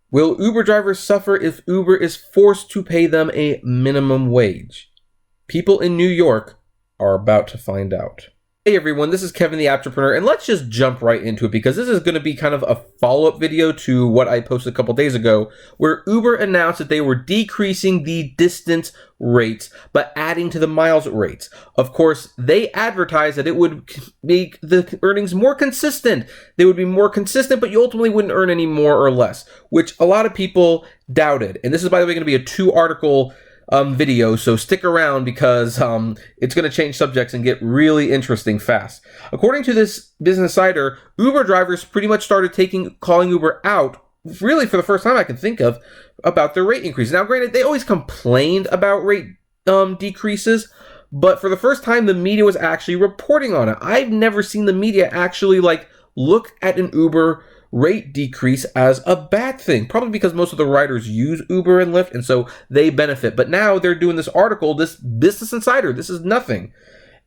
Will Uber drivers suffer if Uber is forced to pay them a minimum wage? People in New York are about to find out. Hey everyone, this is Kevin the Apptrepreneur, and let's just jump right into it because this is going to be kind of a follow-up video to what I posted a couple days ago, where Uber announced that they were decreasing the distance rates, but adding to the miles rates. Of course, they advertised that it would make the earnings more consistent. They would be more consistent, but you ultimately wouldn't earn any more or less, which a lot of people doubted. And this is, by the way, going to be a 2-article video, so stick around because it's going to change subjects and get really interesting fast. According to this Business Insider, Uber drivers pretty much started calling Uber out, really for the first time I can think of, about their rate increases. Now, granted, they always complained about rate decreases, but for the first time, the media was actually reporting on it. I've never seen the media actually look at an Uber rate decrease as a bad thing, probably because most of the riders use Uber and Lyft, and so they benefit. But now they're doing this article, this Business Insider, this is nothing.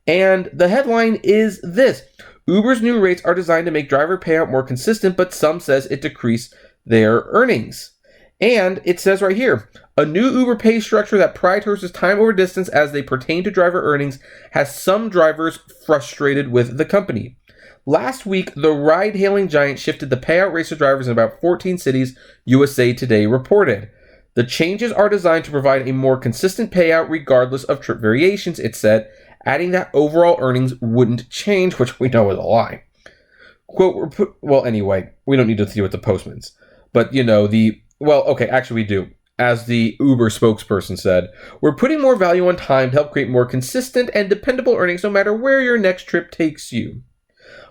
And the headline is this: Uber's new rates are designed to make driver payout more consistent, but some says it decreased their earnings. And it says right here, a new Uber pay structure that prioritizes time over distance as they pertain to driver earnings has some drivers frustrated with the company. Last week, the ride-hailing giant shifted the payout rates to drivers in about 14 cities, USA Today reported. The changes are designed to provide a more consistent payout regardless of trip variations, it said, adding that overall earnings wouldn't change, which we know is a lie. Quote, well, anyway, we don't need to deal with the Postmans. But, actually we do. As the Uber spokesperson said, we're putting more value on time to help create more consistent and dependable earnings no matter where your next trip takes you.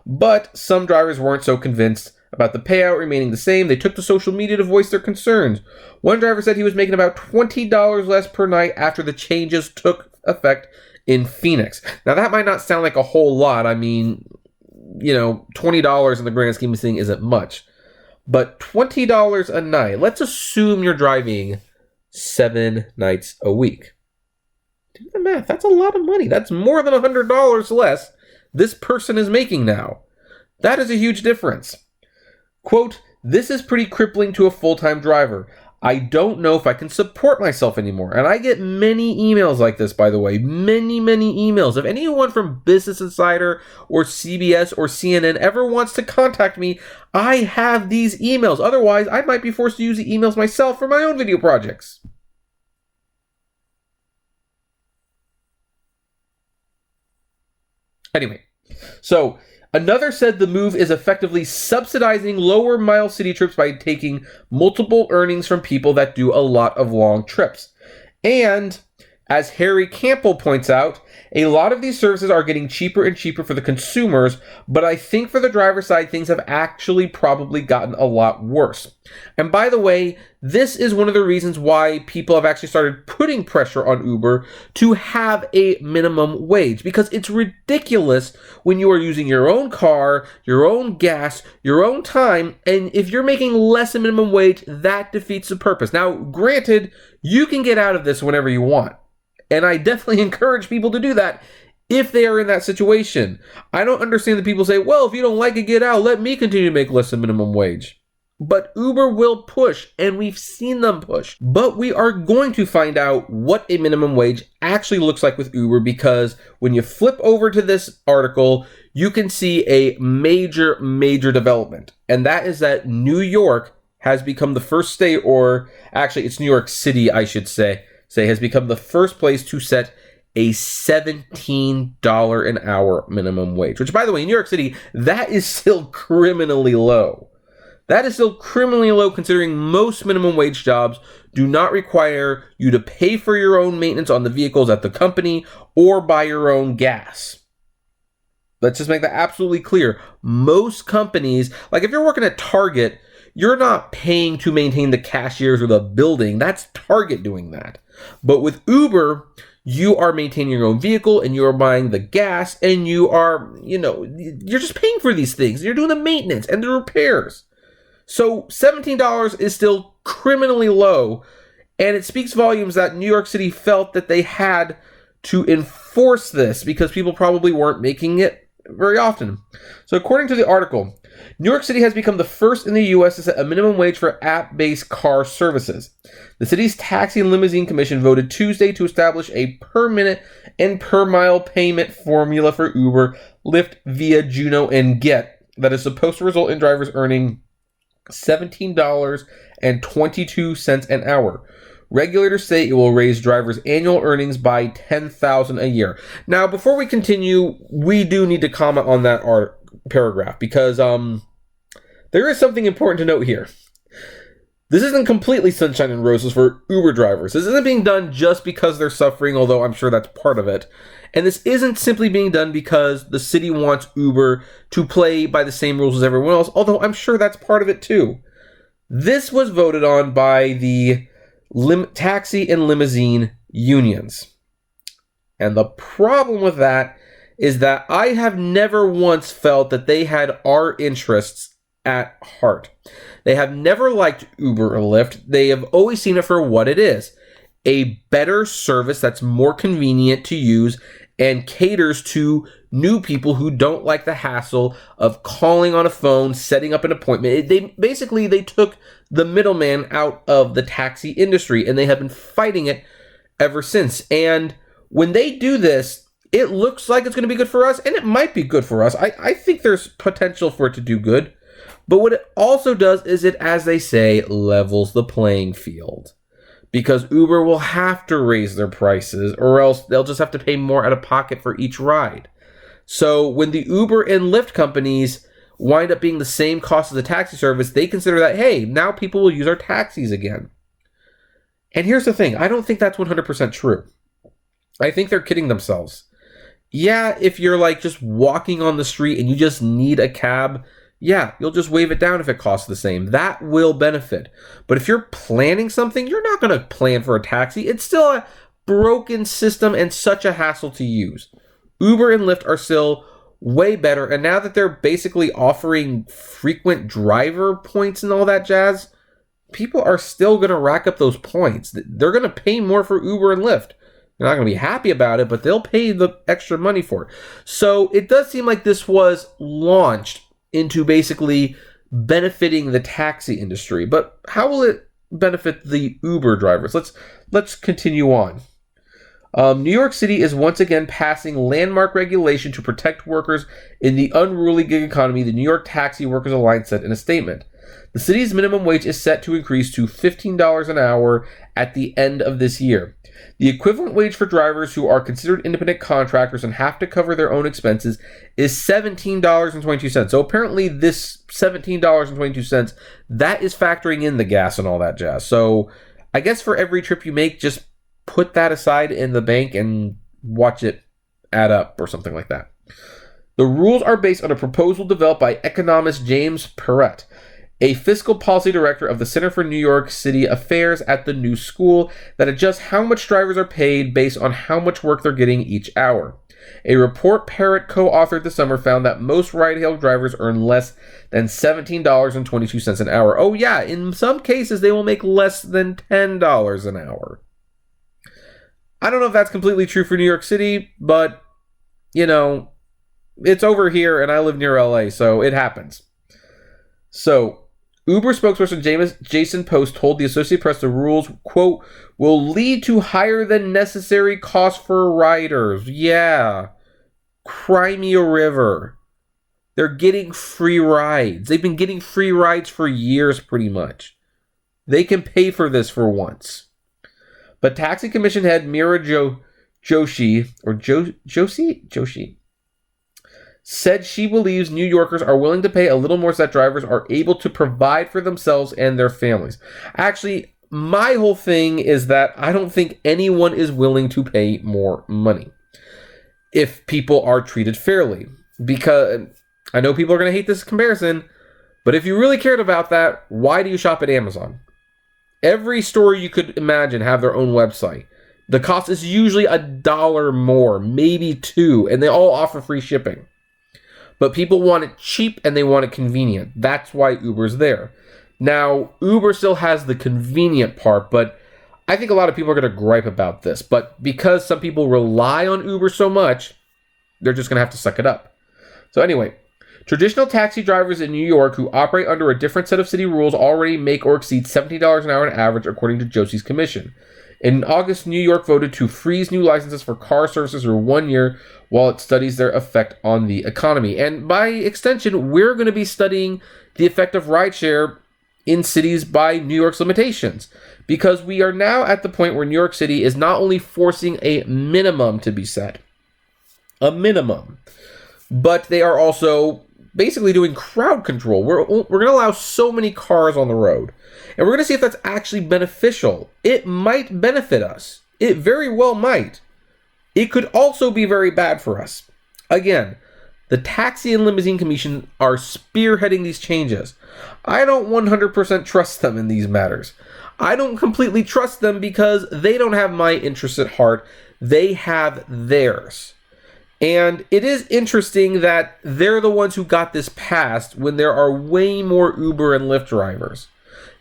But some drivers weren't so convinced about the payout remaining the same. They took to social media to voice their concerns. One driver said he was making about $20 less per night after the changes took effect in Phoenix. Now, that might not sound like a whole lot. I mean, $20 in the grand scheme of things isn't much. But $20 a night, let's assume you're driving 7 nights a week. Do the math. That's a lot of money. That's more than $100 less this person is making now. That is a huge difference. Quote, this is pretty crippling to a full-time driver. I don't know if I can support myself anymore. And I get many emails like this, by the way. Many emails. If anyone from Business Insider or CBS or CNN ever wants to contact me, I have these emails. Otherwise, I might be forced to use the emails myself for my own video projects. Anyway, so another said the move is effectively subsidizing lower mile city trips by taking multiple earnings from people that do a lot of long trips. And as Harry Campbell points out, a lot of these services are getting cheaper and cheaper for the consumers, but I think for the driver side, things have actually probably gotten a lot worse. And by the way, this is one of the reasons why people have actually started putting pressure on Uber to have a minimum wage, because it's ridiculous when you are using your own car, your own gas, your own time, and if you're making less than minimum wage, that defeats the purpose. Now, granted, you can get out of this whenever you want. And I definitely encourage people to do that if they are in that situation. I don't understand that people say, well, if you don't like it, get out. Let me continue to make less than minimum wage. But Uber will push, and we've seen them push. But we are going to find out what a minimum wage actually looks like with Uber, because when you flip over to this article, you can see a major development. And that is that New York has become the first state, or actually it's New York City, I should say, has become the first place to set a $17 an hour minimum wage, which, by the way, in New York City, that is still criminally low. That is still criminally low considering most minimum wage jobs do not require you to pay for your own maintenance on the vehicles at the company or buy your own gas. Let's just make that absolutely clear. Most companies, like if you're working at Target, you're not paying to maintain the cashiers or the building. That's Target doing that. But with Uber, you are maintaining your own vehicle and you are buying the gas and you are, you're just paying for these things. You're doing the maintenance and the repairs. So $17 is still criminally low. And it speaks volumes that New York City felt that they had to enforce this because people probably weren't making it very often. So according to the article, New York City has become the first in the U.S. to set a minimum wage for app-based car services. The city's Taxi and Limousine Commission voted Tuesday to establish a per-minute and per-mile payment formula for Uber, Lyft, Via, Juno, and Get that is supposed to result in drivers earning $17.22 an hour. Regulators say it will raise drivers' annual earnings by $10,000 a year. Now, before we continue, we do need to comment on that paragraph because there is something important to note here. This isn't completely sunshine and roses for Uber drivers. This isn't being done just because they're suffering, although I'm sure that's part of it. And this isn't simply being done because the city wants Uber to play by the same rules as everyone else, although I'm sure that's part of it too. This was voted on by the taxi and limousine unions. And the problem with that is that I have never once felt that they had our interests at heart. They have never liked Uber or Lyft. They have always seen it for what it is. A better service that's more convenient to use and caters to new people who don't like the hassle of calling on a phone, setting up an appointment. They took the middleman out of the taxi industry, and they have been fighting it ever since. And when they do this, it looks like it's going to be good for us, and it might be good for us. I think there's potential for it to do good. But what it also does is it, as they say, levels the playing field. Because Uber will have to raise their prices, or else they'll just have to pay more out of pocket for each ride. So when the Uber and Lyft companies wind up being the same cost as a taxi service, they consider that, hey, now people will use our taxis again. And here's the thing. I don't think that's 100% true. I think they're kidding themselves. Yeah, if you're like just walking on the street and you just need a cab, yeah, you'll just wave it down if it costs the same. That will benefit. But if you're planning something, you're not going to plan for a taxi. It's still a broken system and such a hassle to use. Uber and Lyft are still way better. And now that they're basically offering frequent driver points and all that jazz, people are still going to rack up those points. They're going to pay more for Uber and Lyft. They're not going to be happy about it, but they'll pay the extra money for it. So it does seem like this was launched into basically benefiting the taxi industry. But how will it benefit the Uber drivers? Let's continue on. New York City is once again passing landmark regulation to protect workers in the unruly gig economy, the New York Taxi Workers Alliance said in a statement. The city's minimum wage is set to increase to $15 an hour at the end of this year. The equivalent wage for drivers who are considered independent contractors and have to cover their own expenses is $17.22. So apparently this $17.22, that is factoring in the gas and all that jazz. So I guess for every trip you make, just put that aside in the bank and watch it add up or something like that. The rules are based on a proposal developed by economist James Perrett, a fiscal policy director of the Center for New York City Affairs at the New School, that adjusts how much drivers are paid based on how much work they're getting each hour. A report Perrett co-authored this summer found that most ride-hail drivers earn less than $17.22 an hour. Oh yeah, in some cases they will make less than $10 an hour. I don't know if that's completely true for New York City, but, you know, it's over here and I live near LA, so it happens. So, Uber spokesperson Jason Post told the Associated Press the rules, quote, will lead to higher than necessary costs for riders. Yeah. Cry me a river. They're getting free rides. They've been getting free rides for years, pretty much. They can pay for this for once. But Taxi Commission head Mira Joshi said she believes New Yorkers are willing to pay a little more so that drivers are able to provide for themselves and their families. Actually, my whole thing is that I don't think anyone is willing to pay more money if people are treated fairly. Because I know people are going to hate this comparison, but if you really cared about that, why do you shop at Amazon? Every store you could imagine have their own website. The cost is usually $1 more, maybe $2, and they all offer free shipping. But people want it cheap and they want it convenient. That's why Uber's there. Now, Uber still has the convenient part, but I think a lot of people are going to gripe about this. But because some people rely on Uber so much, they're just going to have to suck it up. So anyway, traditional taxi drivers in New York who operate under a different set of city rules already make or exceed $70 an hour on average, according to Josie's commission. In August, New York voted to freeze new licenses for car services for 1 year while it studies their effect on the economy. And by extension, we're going to be studying the effect of rideshare in cities by New York's limitations, because we are now at the point where New York City is not only forcing a minimum to be set, a minimum, but they are also basically doing crowd control. We're going to allow so many cars on the road, and we're going to see if that's actually beneficial. It might benefit us. It very well might. It could also be very bad for us. Again, the Taxi and Limousine Commission are spearheading these changes. I don't 100% trust them in these matters. I don't completely trust them because they don't have my interests at heart. They have theirs. And it is interesting that they're the ones who got this passed when there are way more Uber and Lyft drivers.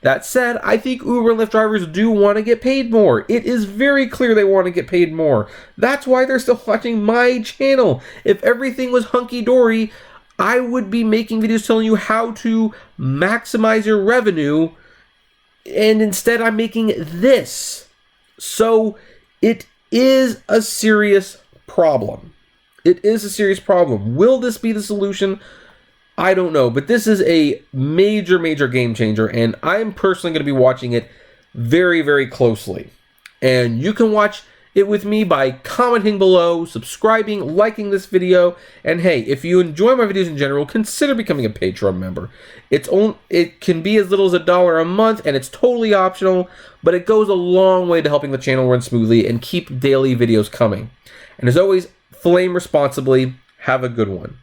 That said, I think Uber and Lyft drivers do want to get paid more. It is very clear they want to get paid more. That's why they're still watching my channel. If everything was hunky-dory, I would be making videos telling you how to maximize your revenue, and instead I'm making this. So it is a serious problem. It is a serious problem. Will this be the solution? I don't know, but this is a major, major game changer, and I'm personally going to be watching it very, very closely. And you can watch it with me by commenting below, subscribing, liking this video, and hey, if you enjoy my videos in general, consider becoming a Patreon member. It can be as little as $1 a month, and it's totally optional, but it goes a long way to helping the channel run smoothly and keep daily videos coming. And as always, flame responsibly. Have a good one.